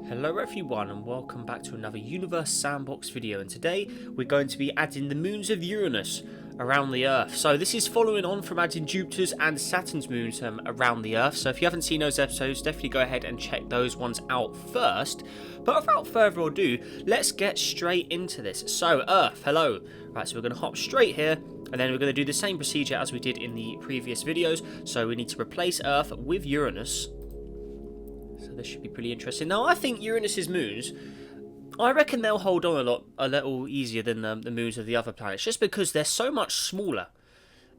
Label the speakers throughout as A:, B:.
A: Hello everyone and welcome back to another Universe Sandbox video, and today we're going to be adding the moons of Uranus around the Earth. So this is following on from adding Jupiter's and Saturn's moons around the Earth. So if you haven't seen those episodes, definitely go ahead and check those ones out first. But without further ado, let's get straight into this. So Earth, hello. Right, so we're going to hop straight here. And then we're going to do the same procedure as we did in the previous videos. So we need to replace Earth with Uranus. So this should be pretty interesting. Now, I think Uranus's moons, I reckon they'll hold on a little easier than the moons of the other planets, just because they're so much smaller,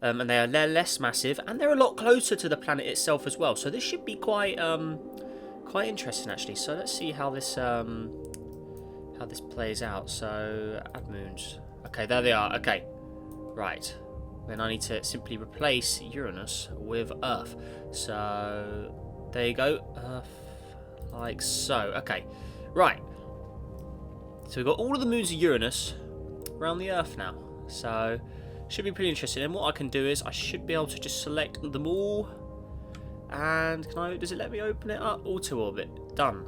A: and they're less massive, and they're a lot closer to the planet itself as well. So this should be quite interesting actually. So let's see how this plays out. So add moons. Okay, there they are. Okay, right. Then I need to simply replace Uranus with Earth. So there you go. Earth. Like so. Okay. Right. So we've got all of the moons of Uranus around the Earth now. So should be pretty interesting. And what I can do is I should be able to just select them all. And does it let me open it up? Auto orbit. Done.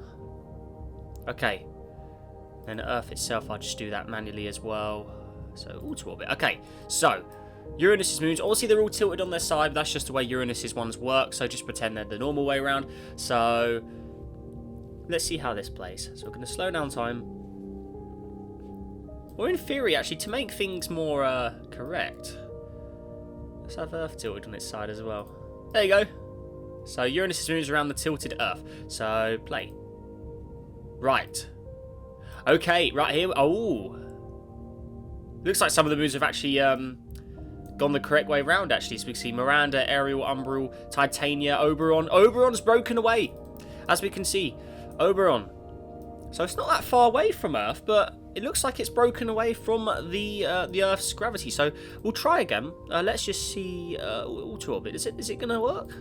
A: Okay. Then Earth itself, I'll just do that manually as well. So auto orbit. Okay. So Uranus's moons, obviously they're all tilted on their side, but that's just the way Uranus's ones work, so just pretend they're the normal way around. So let's see how this plays. So we're going to slow down time. Or in theory, actually, to make things more correct, let's have Earth tilted on its side as well. There you go. So Uranus's moons around the tilted Earth. So play. Right. Okay, right here. Oh. Looks like some of the moons have actually gone the correct way around, actually. So we can see Miranda, Ariel, Umbral, Titania, Oberon. Oberon's broken away, as we can see. Oberon. So it's not that far away from Earth, but it looks like it's broken away from the Earth's gravity. So we'll try again. Let's just see auto orbit. Is it going to work?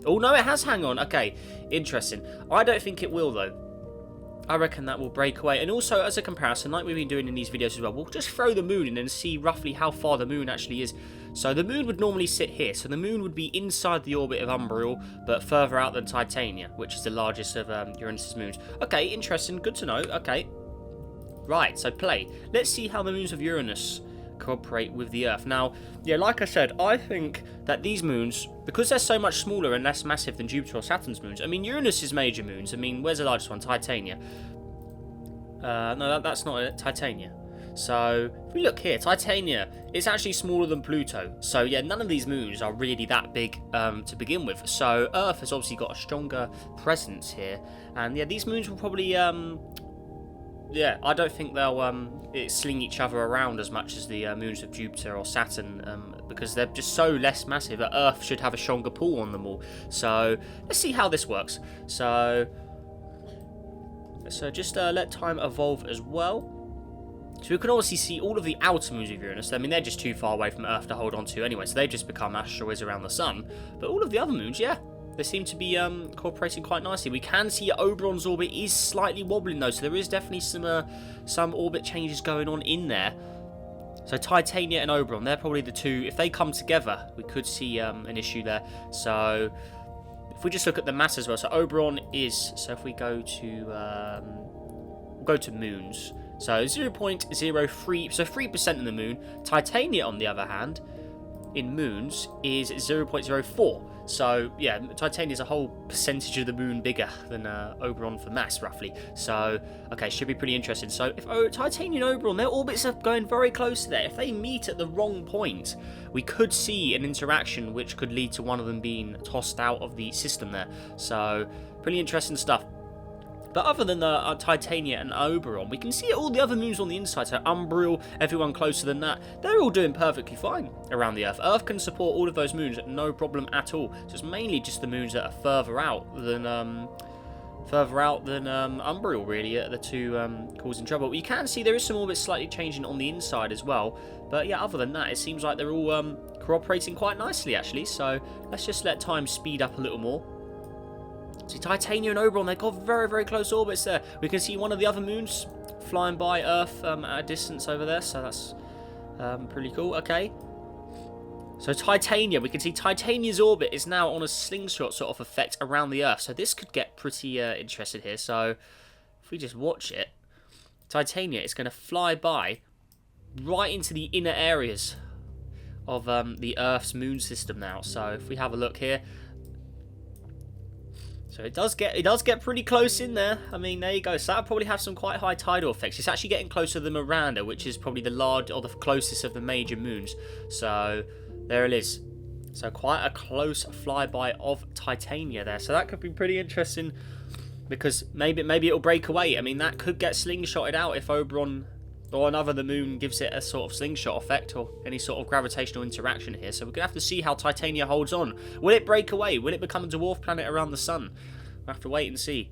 A: Oh no, it has. Hang on. Okay, interesting. I don't think it will though. I reckon that will break away. And also, as a comparison, like we've been doing in these videos as well, we'll just throw the moon in and see roughly how far the moon actually is. So the moon would normally sit here. So the moon would be inside the orbit of Umbral, but further out than Titania, which is the largest of Uranus's moons. Okay, interesting. Good to know. Okay. Right, so play. Let's see how the moons of Uranus cooperate with the Earth. Now, yeah, like I said, I think that these moons, because they're so much smaller and less massive than Jupiter or Saturn's moons, I mean, Uranus's major moons, I mean, where's the largest one? Titania. No, that's not it. Titania. So, if we look here, Titania is actually smaller than Pluto. So, yeah, none of these moons are really that big to begin with. So, Earth has obviously got a stronger presence here. And, yeah, these moons will probably yeah, I don't think they'll sling each other around as much as the moons of Jupiter or Saturn, because they're just so less massive that Earth should have a stronger pull on them all. So let's see how this works. So just let time evolve as well. So we can obviously see all of the outer moons of Uranus. I mean, they're just too far away from Earth to hold on to anyway, so they just become asteroids around the sun. But all of the other moons, yeah, they seem to be cooperating quite nicely. We can see Oberon's orbit is slightly wobbling though, so there is definitely some orbit changes going on in there. So Titania and Oberon, they're probably the two. If they come together, we could see an issue there. So if we just look at the mass as well, so Oberon is. So if we go to we'll go to moons. So 0.03, so 3% in the moon. Titania, on the other hand, in moons is 0.04. So, yeah, Titania is a whole percentage of the moon bigger than Oberon for mass, roughly. So, okay, should be pretty interesting. So, if Titania and Oberon, their orbits are going very close to there. If they meet at the wrong point, we could see an interaction which could lead to one of them being tossed out of the system there. So, pretty interesting stuff. But other than the Titania and Oberon, we can see all the other moons on the inside. So Umbral, everyone closer than that, they're all doing perfectly fine around the Earth. Earth can support all of those moons, no problem at all. So it's mainly just the moons that are further out than Umbral, really, are the two causing trouble. But you can see there is some orbits slightly changing on the inside as well. But yeah, other than that, it seems like they're all cooperating quite nicely, actually. So let's just let time speed up a little more. See, Titania and Oberon, they've got very, very close orbits there. We can see one of the other moons flying by Earth at a distance over there, so that's pretty cool. Okay. So Titania, we can see Titania's orbit is now on a slingshot sort of effect around the Earth. So this could get pretty interesting here. So if we just watch it, Titania is going to fly by right into the inner areas of the Earth's moon system now. So if we have a look here, so it does get pretty close in there. I mean, there you go. So that'll probably have some quite high tidal effects. It's actually getting closer to Miranda, which is probably the large or the closest of the major moons. So there it is. So quite a close flyby of Titania there. So that could be pretty interesting because maybe it'll break away. I mean, that could get slingshotted out if Oberon or another the moon gives it a sort of slingshot effect or any sort of gravitational interaction here. So we're going to have to see how Titania holds on. Will it break away? Will it become a dwarf planet around the sun? We'll have to wait and see.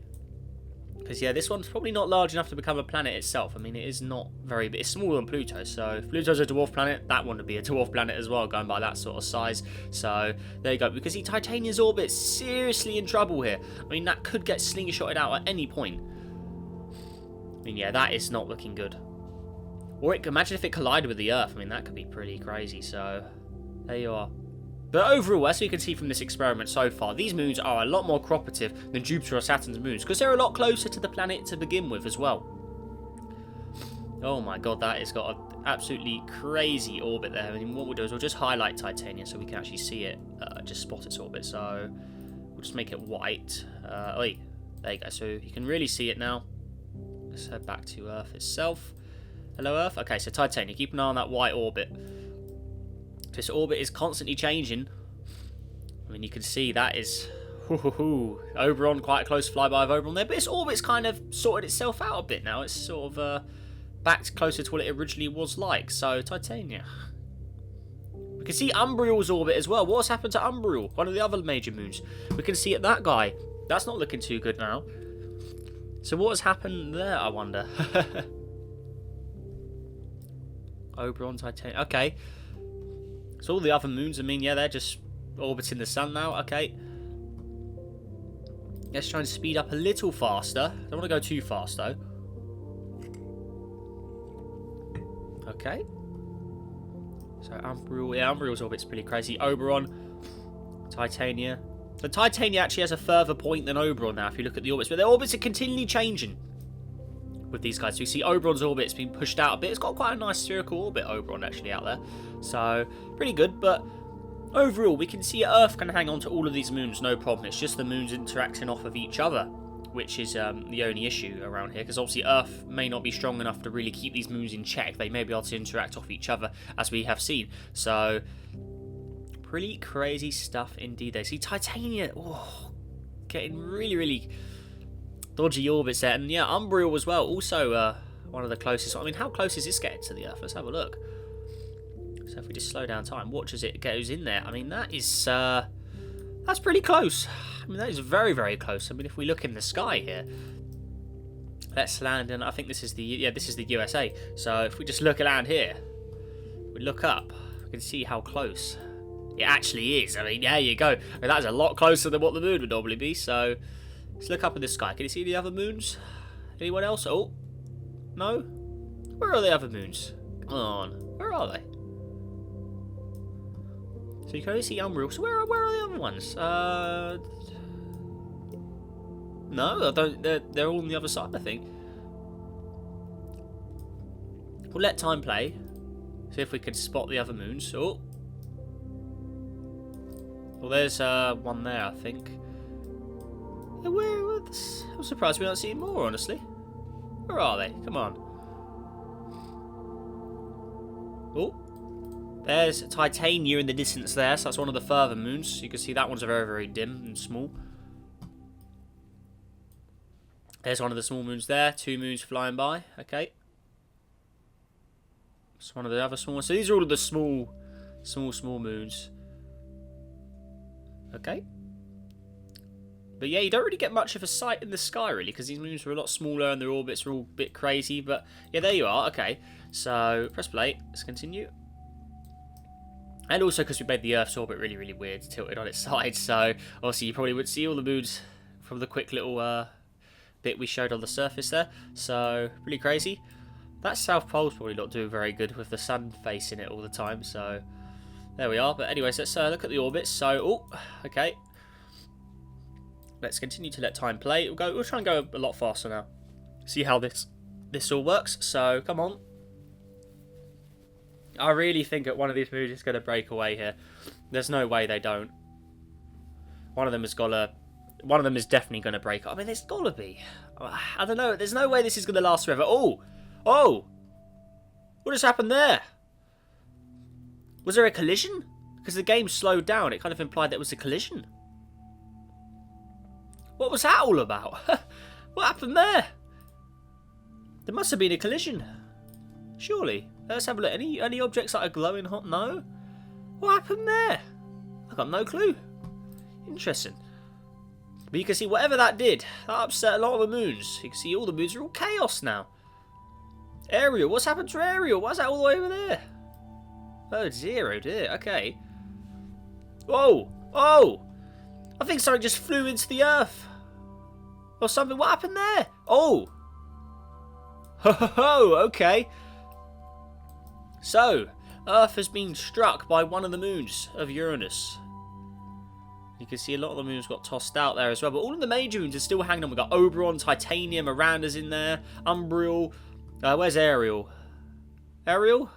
A: Because, yeah, this one's probably not large enough to become a planet itself. I mean, it is not very big. It's smaller than Pluto. So if Pluto's a dwarf planet, that one would be a dwarf planet as well, going by that sort of size. So there you go. We can see Titania's orbit seriously in trouble here. I mean, that could get slingshotted out at any point. I mean, yeah, that is not looking good. Or imagine if it collided with the Earth. I mean, that could be pretty crazy. So, there you are. But overall, as you can see from this experiment so far, these moons are a lot more cooperative than Jupiter or Saturn's moons, because they're a lot closer to the planet to begin with as well. Oh my god, that has got an absolutely crazy orbit there. I mean, what we'll do is we'll just highlight Titania so we can actually see it, just spot its orbit. So, we'll just make it white. Oi, there you go. So, you can really see it now. Let's head back to Earth itself. Hello, Earth. Okay, so Titania, keep an eye on that white orbit. This orbit is constantly changing. I mean, you can see that is... Oberon, quite a close flyby of Oberon there. But its orbit's kind of sorted itself out a bit now. It's sort of back closer to what it originally was like. So, Titania. We can see Umbriel's orbit as well. What's happened to Umbriel? One of the other major moons. We can see it, that guy. That's not looking too good now. So, what has happened there, I wonder? Oberon, Titania. Okay. So all the other moons, I mean, yeah, they're just orbiting the sun now. Okay. Let's try and speed up a little faster. Don't want to go too fast, though. Okay. So Umbriel, yeah, Umbriel's orbit's pretty crazy. Oberon, Titania. The Titania actually has a further point than Oberon now, if you look at the orbits. But their orbits are continually changing with these guys. So you see Oberon's orbit's been pushed out a bit. It's got quite a nice spherical orbit, Oberon, actually, out there. So, pretty good. But overall, we can see Earth can hang on to all of these moons, no problem. It's just the moons interacting off of each other, which is the only issue around here. Because obviously Earth may not be strong enough to really keep these moons in check. They may be able to interact off each other, as we have seen. So, pretty crazy stuff indeed. They see Titania, getting really, really dodgy orbits there. And yeah, Umbriel as well, also one of the closest. I mean, how close is this getting to the Earth? Let's have a look. So if we just slow down time, watch as it goes in there. I mean, that is that's pretty close. I mean, that is very, very close. I mean, if we look in the sky here, let's land, and I think this is the USA. So if we just look around here, we look up, we can see how close it actually is. I mean, there you go. I mean, that's a lot closer than what the moon would normally be. So let's look up in the sky. Can you see the other moons? Anyone else? Oh, no. Where are the other moons? Come on. Where are they? So you can only see Umbriel. So where are the other ones? No, I don't. They're all on the other side, I think. We'll let time play. See if we can spot the other moons. Oh. Well, there's one there, I think. I'm surprised we don't see more, honestly. Where are they? Come on. Oh. There's Titania in the distance there, so that's one of the further moons. You can see that one's very, very dim and small. There's one of the small moons there. 2 moons flying by. Okay. It's one of the other small ones. So these are all of the small moons. Okay. But yeah, you don't really get much of a sight in the sky, really, because these moons are a lot smaller and their orbits are all a bit crazy. But yeah, there you are. Okay. So press play. Let's continue. And also because we made the Earth's orbit really, really weird, tilted on its side. So obviously you probably would see all the moons from the quick little bit we showed on the surface there. So pretty crazy. That South Pole's probably not doing very good with the sun facing it all the time. So There we are. But anyways, let's look at the orbits. So, oh, okay. Let's continue to let time play. We'll try and go a lot faster now. See how this all works. So, come on. I really think that one of these moves is going to break away here. There's no way they don't. One of them is definitely going to break. I mean, there's got to be. I don't know. There's no way this is going to last forever. Oh! Oh! What just happened there? Was there a collision? Because the game slowed down. It kind of implied there was a collision. What was that all about? What happened there? There must have been a collision. Surely. Let's have a look. Any objects that are glowing hot? No? What happened there? I got no clue. Interesting. But you can see whatever that did, that upset a lot of the moons. You can see all the moons are all chaos now. Ariel, what's happened to Ariel? Why's that all the way over there? Oh dear, oh dear. Okay. Whoa! Oh! I think something just flew into the Earth. Or something. What happened there? Oh! Ho ho ho! Okay. So, Earth has been struck by one of the moons of Uranus. You can see a lot of the moons got tossed out there as well. But all of the major moons are still hanging on. We've got Oberon, Titania, Miranda's in there. Umbriel. Where's Ariel? Ariel?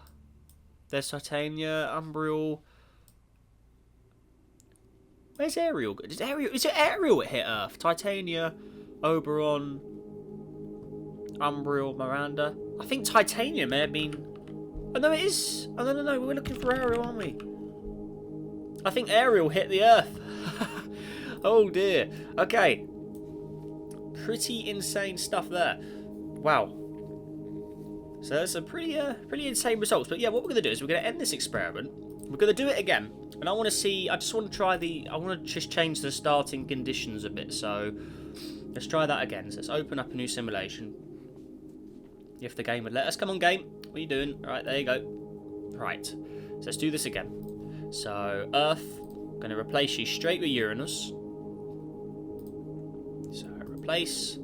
A: There's Titania, Umbriel. Where's Ariel? Is it Ariel that hit Earth? Titania, Oberon, Umbriel, Miranda. I think Titania may have been... Oh, no, it is. Oh, no. We're looking for Ariel, aren't we? I think Ariel hit the Earth. Oh, dear. Okay. Pretty insane stuff there. Wow. So there's some pretty insane results. But yeah, what we're going to do is we're going to end this experiment. We're going to do it again. And I want to see... I just want to try the... I want to just change the starting conditions a bit. So let's try that again. So let's open up a new simulation. If the game would let us. Come on, game. What are you doing? All right, there you go. Right. So let's do this again. So, Earth, I'm going to replace you straight with Uranus. So, replace.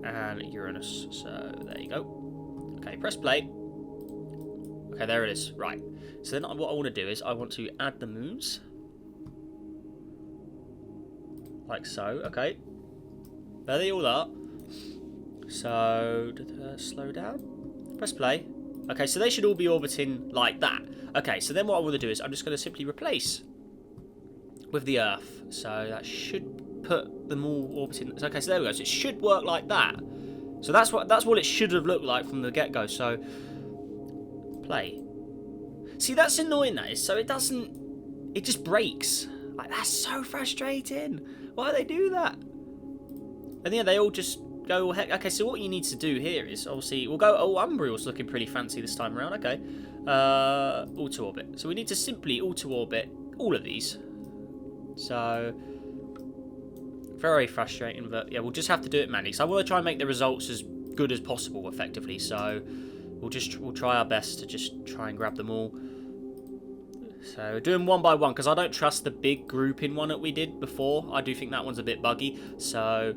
A: And Uranus. So, there you go. Okay, press play. Okay, there it is. Right. So then what I want to do is I want to add the moons. Like so. Okay. There they all are. So, slow down. Press play. Okay, so they should all be orbiting like that. Okay, so then what I want to do is I'm just going to simply replace with the Earth. So that should put them all orbiting. Okay, so there we go. So it should work like that. So that's what it should have looked like from the get-go. So play. See, that's annoying. That is. So it doesn't. It just breaks. Like, that's so frustrating. Why do they do that? And yeah, they all just go, heck. Okay, so what you need to do here is obviously we'll go. Oh, Umbriel's looking pretty fancy this time around. Okay, auto orbit. So we need to simply auto orbit all of these. So very frustrating, but yeah, we'll just have to do it manually. So I want to try and make the results as good as possible, effectively. So we'll try our best to just try and grab them all. So we're doing one by one because I don't trust the big grouping one that we did before. I do think that one's a bit buggy. So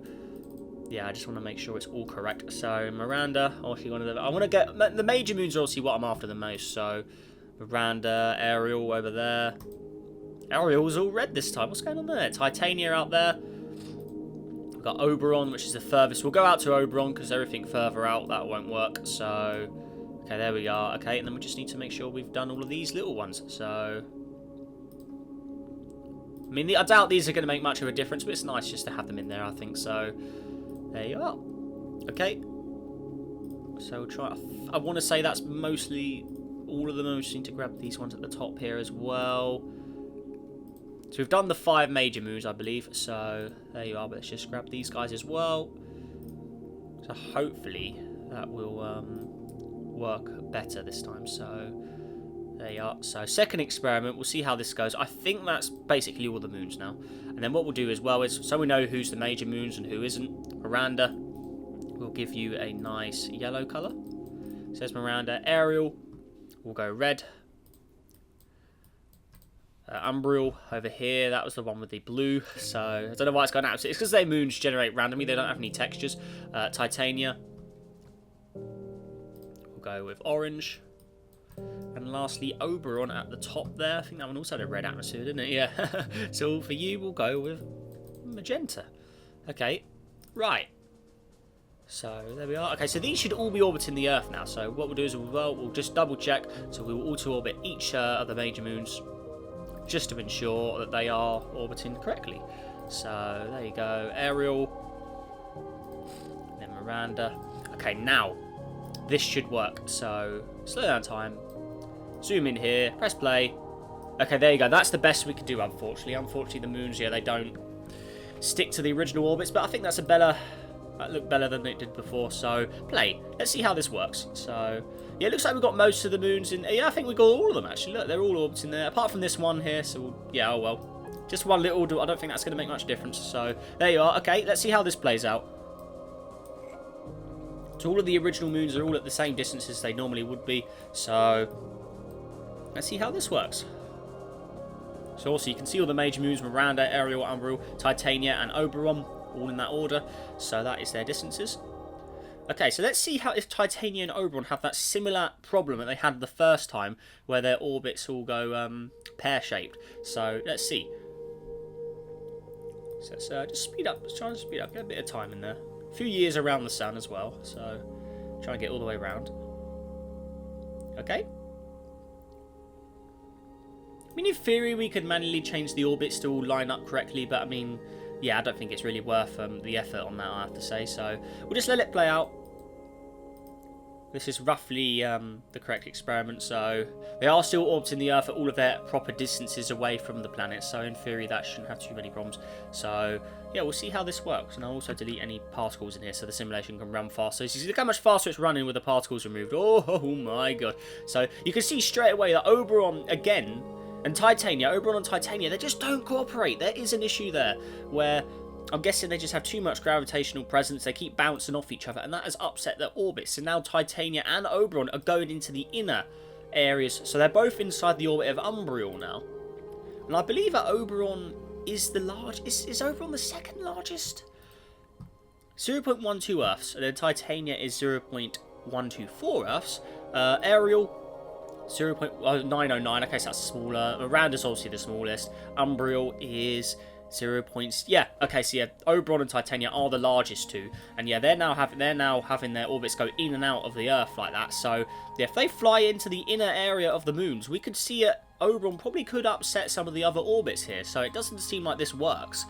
A: yeah, I just want to make sure it's all correct. So Miranda, I want to get the major moons are obviously what I'm after the most. So Miranda, Ariel over there. Ariel's all red this time. What's going on there? Titania out there. We've got Oberon, which is the furthest. We'll go out to Oberon because everything further out that won't work. So okay, there we are. Okay, and then we just need to make sure we've done all of these little ones. So I mean, I doubt these are going to make much of a difference, but it's nice just to have them in there, I think. So there you are. Okay. So we'll try. I want to say that's mostly all of them. I just need to grab these ones at the top here as well. So we've done the 5 major moons, I believe. So there you are. But let's just grab these guys as well. So hopefully that will work better this time. So there you are. So second experiment. We'll see how this goes. I think that's basically all the moons now. And then what we'll do as well is, so we know who's the major moons and who isn't. Miranda, we'll give you a nice yellow colour. It says Miranda. Ariel, we'll go red. Umbriel over here, that was the one with the blue. So I don't know why it's gone out. It's because their moons generate randomly. They don't have any textures. Titania, we'll go with orange. And lastly, Oberon at the top there. I think that one also had a red atmosphere, didn't it? Yeah. So for you, we'll go with magenta. Okay, right. So there we are. Okay, so these should all be orbiting the Earth now. So what we'll do is we'll just double check. So we will auto-orbit each of the major moons just to ensure that they are orbiting correctly. So there you go, Ariel, then Miranda. Okay, now this should work. So slow down time, zoom in here, press play. Okay, there you go. That's the best we could do, unfortunately. Unfortunately, the moons, yeah, they don't stick to the original orbits, but I think that's a better. That looked better than it did before. So play. Let's see how this works. So yeah, it looks like we've got most of the moons in. Yeah, I think we got all of them actually. Look, they're all orbiting there, apart from this one here. So yeah, oh well. Just one little. I don't think that's going to make much difference. So there you are. Okay, let's see how this plays out. So all of the original moons are all at the same distances they normally would be. So let's see how this works. So also you can see all the major moons: Miranda, Ariel, Umbriel, Titania, and Oberon, all in that order. So that is their distances. Okay, so let's see how if Titania and Oberon have that similar problem that they had the first time, where their orbits all go pear-shaped. So let's see. So let's just speed up. Let's try and speed up. Get a bit of time in there. A few years around the sun as well. So try and get all the way around. Okay. I mean, in theory, we could manually change the orbits to all line up correctly, but I mean, yeah, I don't think it's really worth the effort on that, I have to say. So we'll just let it play out. This is roughly the correct experiment. So they are still orbiting the Earth at all of their proper distances away from the planet. So in theory, that shouldn't have too many problems. So yeah, we'll see how this works. And I'll also delete any particles in here so the simulation can run faster. So you see, look how much faster it's running with the particles removed. Oh my god. So you can see straight away that Oberon, again, and Titania, Oberon and Titania, they just don't cooperate. There is an issue there where I'm guessing they just have too much gravitational presence. They keep bouncing off each other, and that has upset their orbits. So now Titania and Oberon are going into the inner areas. So they're both inside the orbit of Umbriel now. And I believe that Oberon is the largest. Is Oberon the second largest? 0.12 Earths. And then Titania is 0.124 Earths. Ariel, 0.909. Okay, so that's smaller. Miranda's obviously the smallest. Umbriel is 0. Yeah. Okay. So yeah, Oberon and Titania are the largest two, and yeah, they're now having their orbits go in and out of the Earth like that. So yeah, if they fly into the inner area of the moons, we could see it. Oberon probably could upset some of the other orbits here. So it doesn't seem like this works.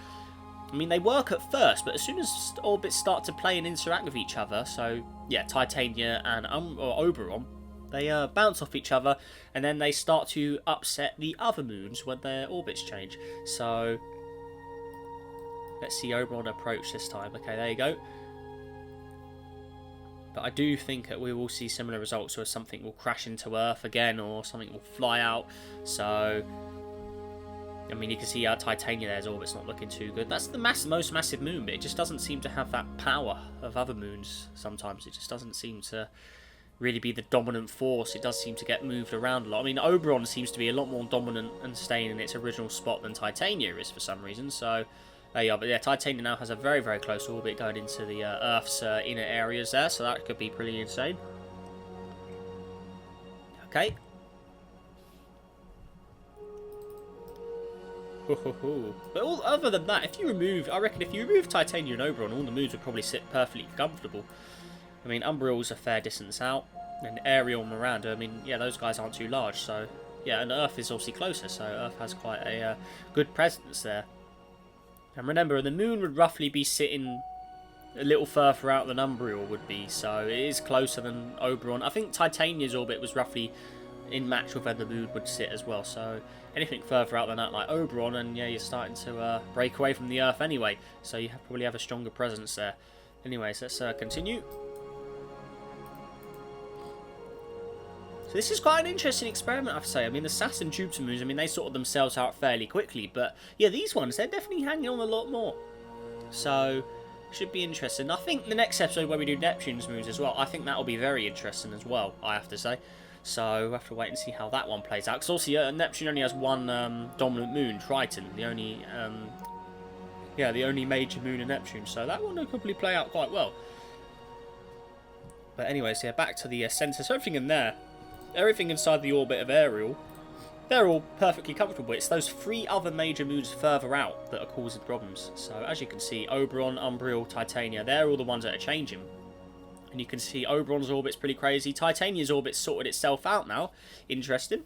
A: I mean, they work at first, but as soon as orbits start to play and interact with each other, so yeah, Titania and Oberon, they bounce off each other, and then they start to upset the other moons when their orbits change. So let's see Oberon approach this time. Okay, there you go. But I do think that we will see similar results, or something will crash into Earth again, or something will fly out. So I mean, you can see Titania there's orbit's not looking too good. That's the most massive moon, but it just doesn't seem to have that power of other moons. Sometimes it just doesn't seem to really be the dominant force. It does seem to get moved around a lot. I mean, Oberon seems to be a lot more dominant and staying in its original spot than Titania is for some reason. So there you are. But yeah, Titania now has a very, very close orbit going into the Earth's inner areas there. So that could be pretty insane. Okay. But other than that, I reckon if you remove Titania and Oberon, all the moons would probably sit perfectly comfortable. I mean, Umbriel's a fair distance out, and Ariel and Miranda, I mean, yeah, those guys aren't too large, so yeah, and Earth is obviously closer, so Earth has quite a good presence there. And remember, the moon would roughly be sitting a little further out than Umbriel would be, so it is closer than Oberon. I think Titania's orbit was roughly in match with where the moon would sit as well, so anything further out than that, like Oberon, and yeah, you're starting to break away from the Earth anyway, so you probably have a stronger presence there. Anyways, let's continue. So this is quite an interesting experiment, I have to say. I mean, the Saturn and Jupiter moons, I mean, they sorted themselves out fairly quickly, but yeah, these ones, they're definitely hanging on a lot more. So should be interesting. I think the next episode where we do Neptune's moons as well, I think that'll be very interesting as well, I have to say. So we'll have to wait and see how that one plays out. Because also Neptune only has one dominant moon, Triton, the only major moon in Neptune. So that one will probably play out quite well. But anyways, yeah, back to the centre. So everything in there everything inside the orbit of Ariel, they're all perfectly comfortable. It's those 3 other major moons further out that are causing problems. So as you can see, Oberon, Umbriel, Titania, they're all the ones that are changing. And you can see Oberon's orbit's pretty crazy. Titania's orbit's sorted itself out now. Interesting.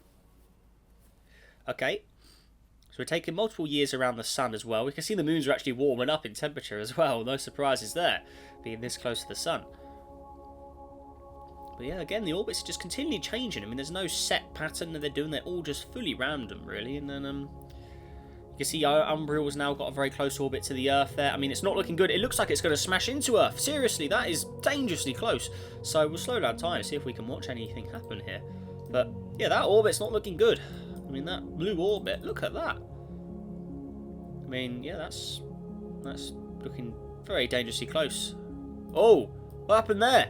A: Okay. So we're taking multiple years around the sun as well. We can see the moons are actually warming up in temperature as well. No surprises there, being this close to the sun. But yeah, again, the orbits are just continually changing. I mean, there's no set pattern that they're doing. They're all just fully random, really. And then you can see Umbriel's now got a very close orbit to the Earth there. I mean, it's not looking good. It looks like it's going to smash into Earth. Seriously, that is dangerously close. So we'll slow down time, see if we can watch anything happen here. But yeah, that orbit's not looking good. I mean, that blue orbit, look at that. I mean, yeah, that's looking very dangerously close. Oh, what happened there?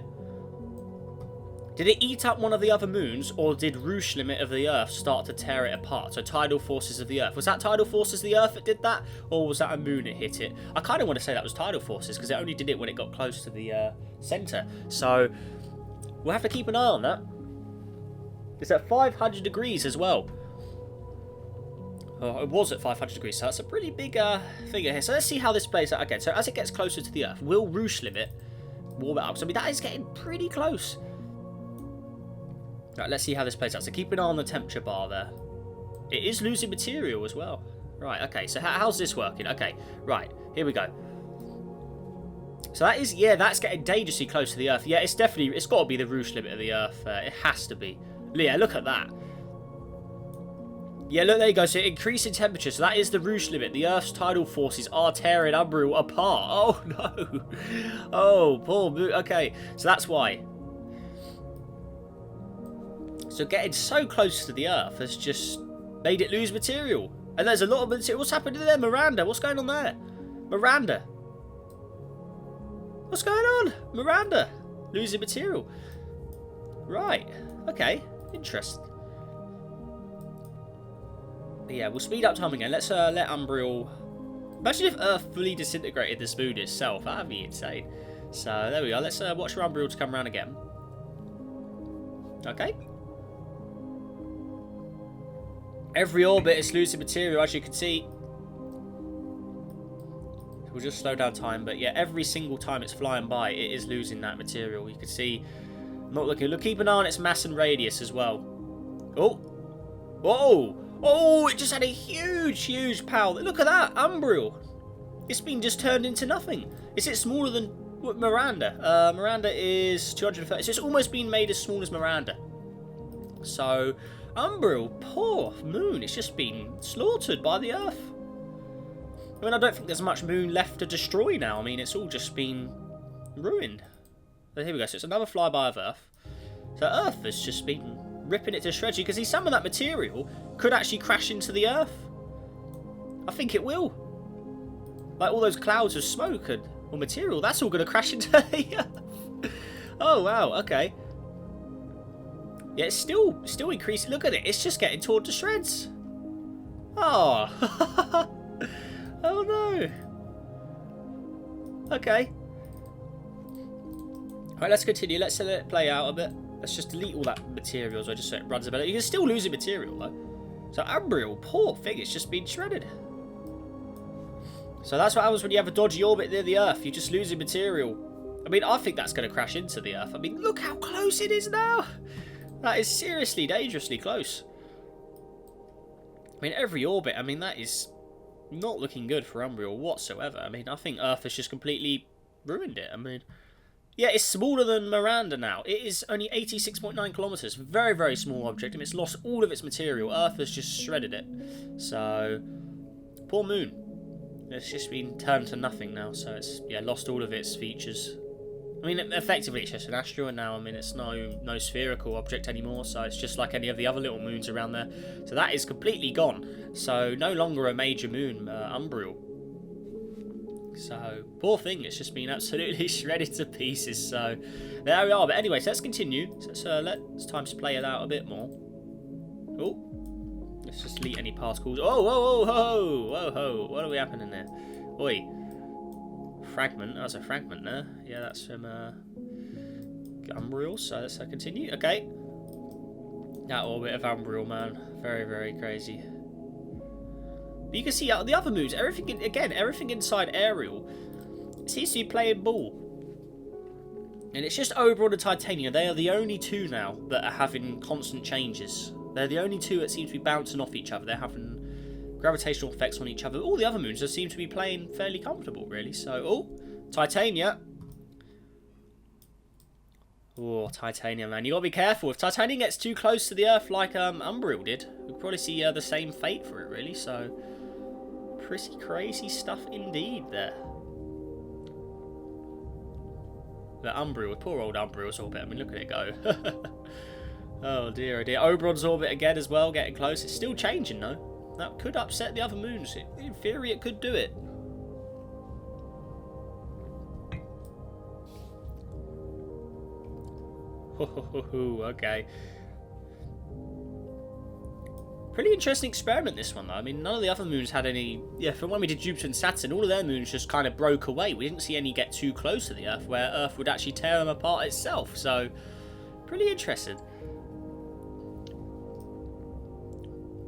A: Did it eat up one of the other moons, or did Roosh limit of the Earth start to tear it apart? So tidal forces of the Earth. Was that tidal forces of the Earth that did that, or was that a moon that hit it? I kind of want to say that was tidal forces, because it only did it when it got close to the centre. So we'll have to keep an eye on that. It's at 500 degrees as well. Oh, it was at 500 degrees, so that's a pretty big figure here. So let's see how this plays out again. So as it gets closer to the Earth, will Roosh limit warm it up? So I mean, that is getting pretty close. Right, let's see how this plays out. So keep an eye on the temperature bar there. It is losing material as well. Right, okay, so how's this working? Okay, right, here we go. So that is, yeah, that's getting dangerously close to the Earth. Yeah, it's got to be the Roosh limit of the Earth. It has to be. Yeah, look at that. Yeah, look, there you go. So increasing temperature. So that is the Roosh limit. The Earth's tidal forces are tearing Umbriel apart. Oh, no. Oh, poor moon. Okay, so that's why. So getting so close to the Earth has just made it lose material. And there's a lot of material. What's happening there, Miranda? What's going on there? Miranda. What's going on? Miranda. Losing material. Right. Okay. Interesting. But yeah, we'll speed up time again. Let's let Umbriel... Imagine if Earth fully disintegrated this moon itself. That'd be insane. So there we go. Let's watch for Umbriel to come around again. Okay. Every orbit is losing material, as you can see. We'll just slow down time, but yeah, every single time it's flying by, it is losing that material. You can see, not looking. Look, keep an eye on its mass and radius as well. Oh, whoa, oh! It just had a huge power. Look at that, Umbriel. It's been just turned into nothing. Is it smaller than Miranda? Miranda is 230. So it's almost been made as small as Miranda. So Umbriel, poor moon, it's just been slaughtered by the Earth. I mean, I don't think there's much moon left to destroy now. I mean, it's all just been ruined. So here we go. So it's another flyby of Earth. So Earth has just been ripping it to shreds. You can see some of that material could actually crash into the Earth. I think it will. Like all those clouds of smoke or material, that's all going to crash into the Earth. Oh, wow. Okay. Yeah, it's still increasing. Look at it. It's just getting torn to shreds. Oh. Oh, no. Okay. Alright, let's continue. Let's let it play out a bit. Let's just delete all that material as well, just so it runs a bit. You can still lose your material, though. So, Umbriel, poor thing, it's just been shredded. So that's what happens when you have a dodgy orbit near the Earth. You just lose your material. I mean, I think that's going to crash into the Earth. I mean, look how close it is now. That is seriously dangerously close. I mean, every orbit, I mean, that is not looking good for Umbriel whatsoever. I mean, I think Earth has just completely ruined it. I mean, yeah, it's smaller than Miranda now. It is only 86.9 kilometers. Very, very small object. I mean, it's lost all of its material. Earth has just shredded it. So, poor moon. It's just been turned to nothing now. So it's, yeah, lost all of its features. I mean, effectively, it's just an asteroid now. I mean, it's no spherical object anymore, so it's just like any of the other little moons around there. So that is completely gone. So no longer a major moon, Umbriel. So, poor thing, it's just been absolutely shredded to pieces. So, there we are. But anyway, so let's continue. So let's time to play it out a bit more. Oh, let's just delete any particles. Oh, whoa, whoa, whoa, whoa, whoa. What are we happening there? Oi. Fragment. That was a fragment there. Yeah, that's from Umbriel. So let's continue. Okay. That orbit of Umbriel, man. Very, very crazy. But you can see the other moons, everything inside Ariel seems to be playing ball. And it's just Oberon and Titania. They are the only two now that are having constant changes. They're the only two that seem to be bouncing off each other. They're having gravitational effects on each other. All the other moons just seem to be playing fairly comfortable, really. So, oh, Titania. Oh, Titania, man. You gotta be careful. If Titania gets too close to the Earth like Umbriel did, we'll probably see the same fate for it, really. So, pretty crazy stuff indeed there. The Umbriel, poor old Umbriel's orbit. I mean, look at it go. Oh, dear, oh dear. Oberon's orbit again as well, getting close. It's still changing, though. That could upset the other moons. In theory, it could do it. Okay. Pretty interesting experiment, this one, though. I mean, none of the other moons had any... Yeah, from when we did Jupiter and Saturn, all of their moons just kind of broke away. We didn't see any get too close to the Earth, where Earth would actually tear them apart itself. So, pretty interesting.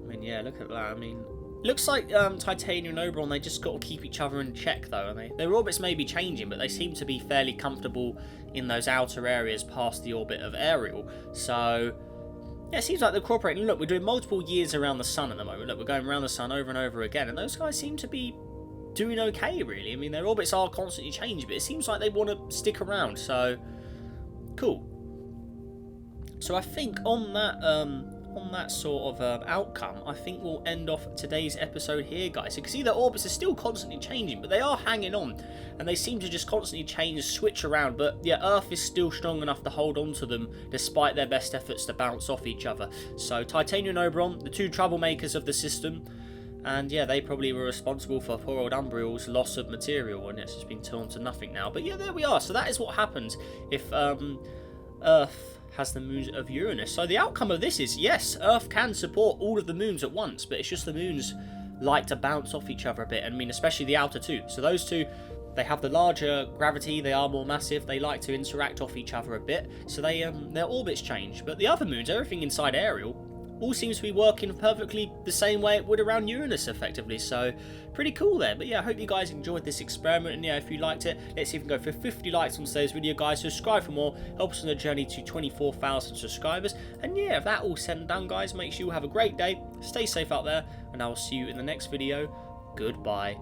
A: I mean, yeah, look at that. I mean, looks like Titania and Oberon, they just got to keep each other in check, though. And their orbits may be changing, but they seem to be fairly comfortable in those outer areas past the orbit of Ariel. So... yeah, it seems like they're cooperating. Look, we're doing multiple years around the sun at the moment. Look, we're going around the sun over and over again. And those guys seem to be doing okay, really. I mean, their orbits are constantly changing, but it seems like they want to stick around. So, cool. So I think on that sort of outcome, I think we'll end off today's episode here, guys. You can see their orbits are still constantly changing, but they are hanging on. And they seem to just constantly change, switch around. But yeah, Earth is still strong enough to hold on to them, despite their best efforts to bounce off each other. So Titania and Oberon, the two troublemakers of the system. And yeah, they probably were responsible for poor old Umbriel's loss of material, and it's just been turned to nothing now. But yeah, there we are. So that is what happens if Earth has the moons of Uranus. So the outcome of this is, yes, Earth can support all of the moons at once, but it's just the moons like to bounce off each other a bit. I mean, especially the outer two. So those two, they have the larger gravity, they are more massive, they like to interact off each other a bit, so they their orbits change. But the other moons, everything inside Ariel, all seems to be working perfectly the same way it would around Uranus, effectively. So, pretty cool there. But yeah, I hope you guys enjoyed this experiment. And yeah, if you liked it, let's see if we can go for 50 likes on today's video, guys. Subscribe for more. Help us on the journey to 24,000 subscribers. And yeah, if that all said and done, guys, make sure you have a great day. Stay safe out there. And I will see you in the next video. Goodbye.